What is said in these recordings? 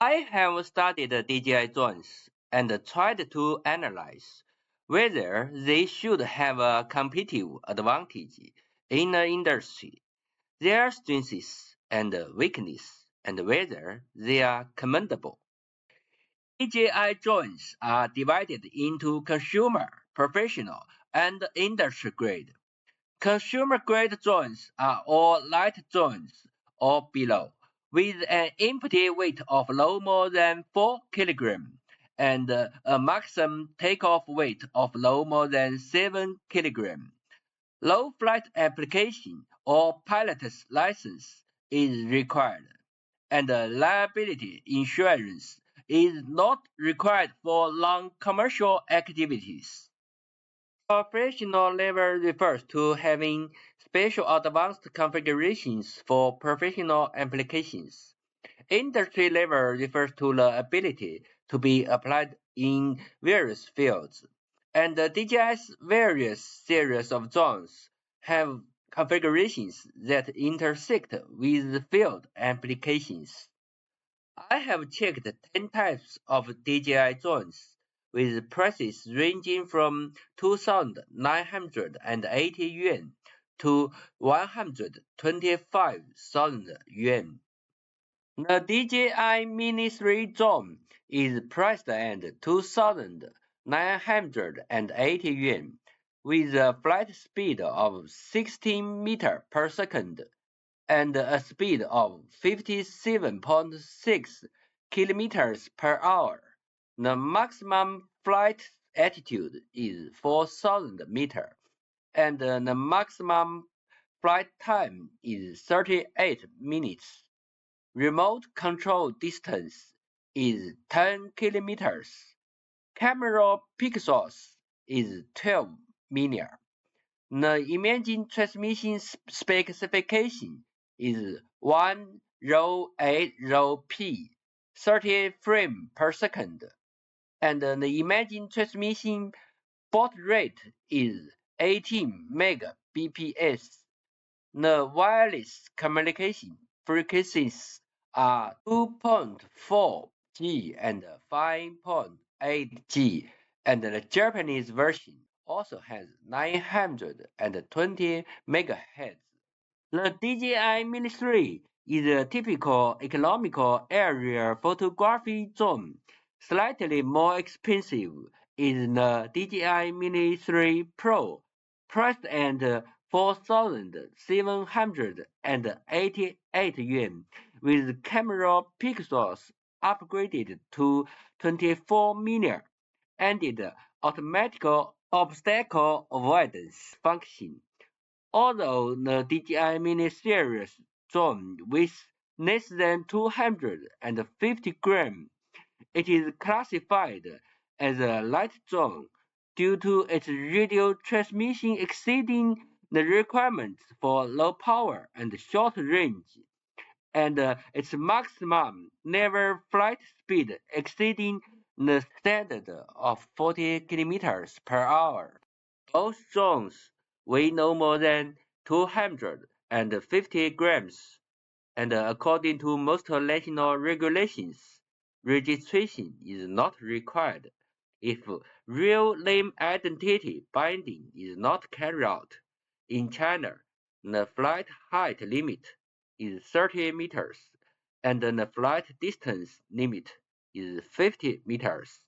I have studied DJI drones and tried to analyze whether they should have a competitive advantage in the industry, their strengths and weaknesses, and whether they are commendable. DJI drones are divided into consumer, professional, and industry grade. Consumer-grade drones are all light drones or below, with an empty weight of no more than 4 kg and a maximum takeoff weight of no more than 7 kg. Low flight application or pilot's license is required, and liability insurance is not required for non-commercial activities. Professional level refers to having special advanced configurations for professional applications. Industry level refers to the ability to be applied in various fields. And the DJI's various series of drones have configurations that intersect with field applications. I have checked 10 types of DJI drones with prices ranging from 2,980 yuan to 125,000 yuan. The DJI Mini 3 drone is priced at 2,980 yuan with a flight speed of 16 meters per second and a speed of 57.6 kilometers per hour. The maximum flight altitude is 4,000 meters, and the maximum flight time is 38 minutes. Remote control distance is 10 kilometers. Camera pixels is 12 million. The imaging transmission specification is 1 row A row P, 30 frames per second, and the imaging transmission baud rate is 18 Mbps. The wireless communication frequencies are 2.4 G and 5.8 G, and the Japanese version also has 920 MHz. The DJI Mini 3 is a typical economical aerial photography drone. Slightly more expensive is the DJI Mini 3 Pro, priced at 4,788 yuan, with camera pixels upgraded to 24 million, and the automatic obstacle avoidance function. Although the DJI Mini series drone weighs less than 250 grams, it is classified as a light drone due to its radio transmission exceeding the requirements for low power and short range, and its maximum level flight speed exceeding the standard of 40 kilometers per hour. Both drones weigh no more than 250 grams, and according to most national regulations, registration is not required if real name identity binding is not carried out. In China, the flight height limit is 30 meters, and the flight distance limit is 50 meters.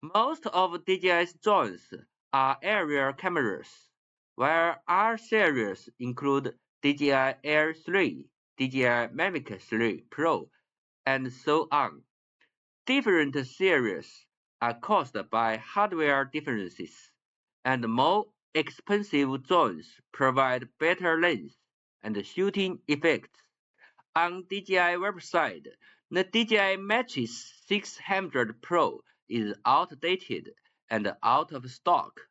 Most of DJI's drones are aerial cameras, while R series include DJI Air 3, DJI Mavic 3 Pro, and so on. Different series are caused by hardware differences, and more expensive drones provide better lens and shooting effects. On DJI website, the DJI Matrix 600 Pro is outdated and out of stock.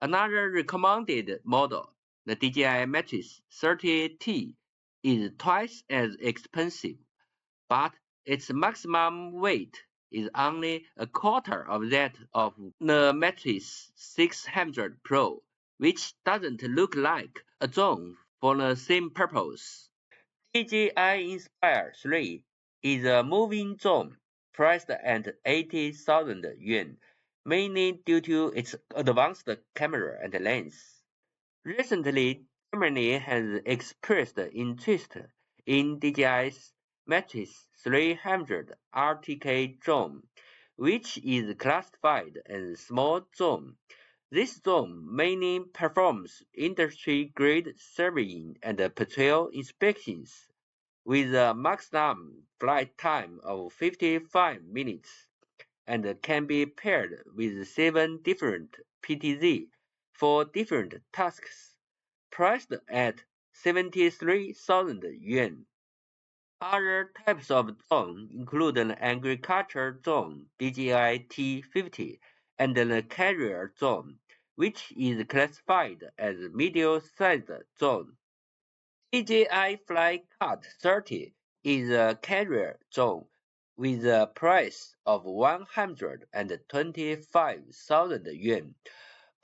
Another recommended model, the DJI Matrix 30T, is twice as expensive, but its maximum weight is only a quarter of that of the Matrix 600 Pro, which doesn't look like a drone for the same purpose. DJI Inspire 3 is a moving drone priced at 80,000 yuan, mainly due to its advanced camera and lens. Recently, Germany has expressed interest in DJI's Matrix 300 RTK drone, which is classified as small drone. This drone mainly performs industry-grade surveying and patrol inspections, with a maximum flight time of 55 minutes, and can be paired with 7 different PTZ for different tasks, priced at 73,000 yuan. Other types of drone include an agriculture drone DJI T50 and the carrier drone, which is classified as medium-sized drone. DJI Flycart 30 is a carrier drone with a price of 125,000 yuan,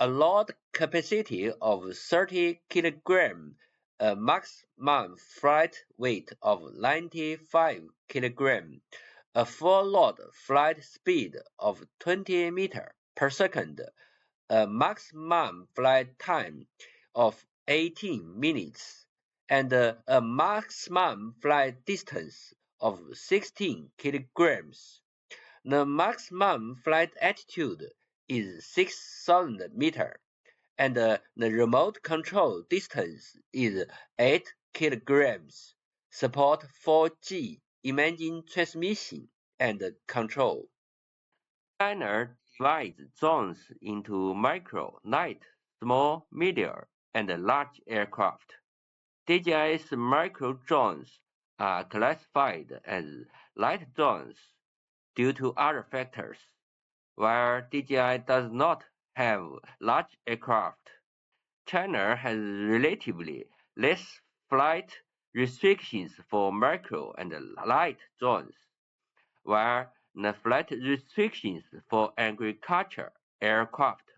a load capacity of 30 kilograms, a maximum flight weight of 95 kilograms, a full load flight speed of 20 meters per second, a maximum flight time of 18 minutes, and a maximum flight distance of 16 kilograms. The maximum flight altitude is 6,000 meters, and the remote control distance is 8 kilograms. Support 4G imaging transmission and control. China divides drones into micro, light, small, medium, and large aircraft. DJI's micro drones are classified as light drones due to other factors, while DJI does not have large aircraft. China has relatively less flight restrictions for micro and light drones, while the flight restrictions for agriculture aircraft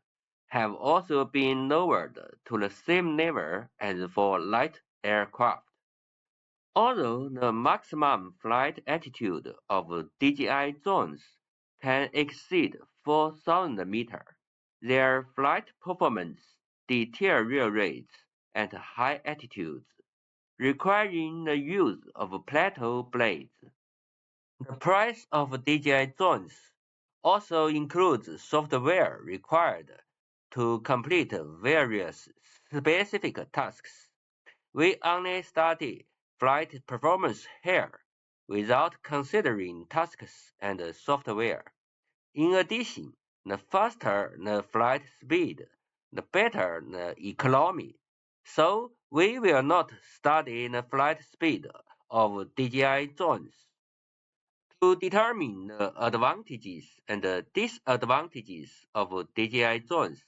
have also been lowered to the same level as for light aircraft. Although the maximum flight altitude of DJI drones can exceed 4,000 meters, their flight performance deteriorates at high altitudes, requiring the use of plateau blades. The price of DJI drones also includes software required to complete various specific tasks. We only study flight performance here, without considering tasks and software. In addition, the faster the flight speed, the better the economy. So we will not study the flight speed of DJI drones. To determine the advantages and disadvantages of DJI drones,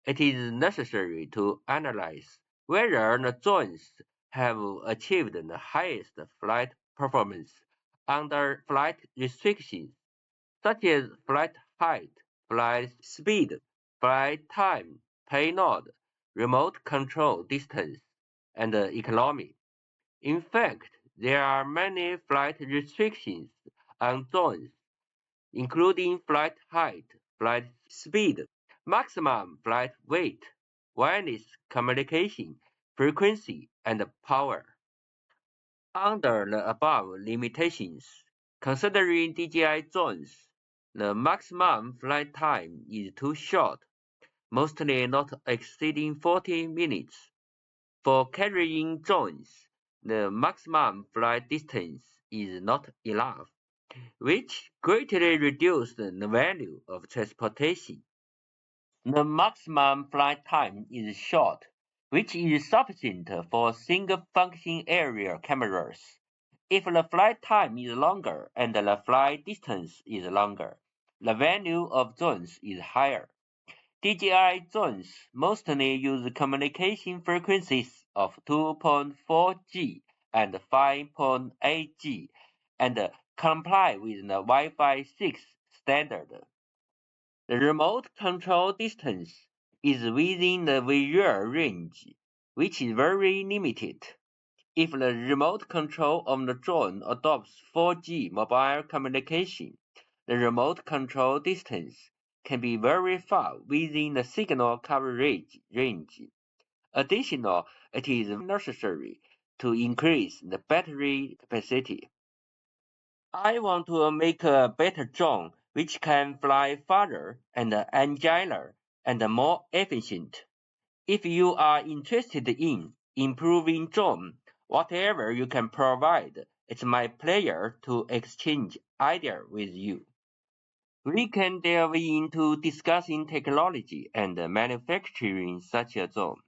it is necessary to analyze whether the drones have achieved the highest flight performance under flight restrictions, such as flight height, flight speed, flight time, payload, remote control distance, and economy. In fact, there are many flight restrictions on drones, including flight height, flight speed, maximum flight weight, wireless communication, frequency, and power. Under the above limitations, considering DJI drones, the maximum flight time is too short, mostly not exceeding 40 minutes. For carrying drones, the maximum flight distance is not enough, which greatly reduces the value of transportation. The maximum flight time is short, which is sufficient for single-function area cameras. If the flight time is longer and the flight distance is longer, the value of drones is higher. DJI drones mostly use communication frequencies of 2.4G and 5.8G and comply with the Wi-Fi 6 standard. The remote control distance is within the visual range, which is very limited. If the remote control of the drone adopts 4G mobile communication, the remote control distance can be very far within the signal coverage range. Additionally, it is necessary to increase the battery capacity. I want to make a better drone which can fly farther and agiler and more efficient. If you are interested in improving drone, whatever you can provide, it's my pleasure to exchange ideas with you. We can delve into discussing technology and manufacturing such a drone.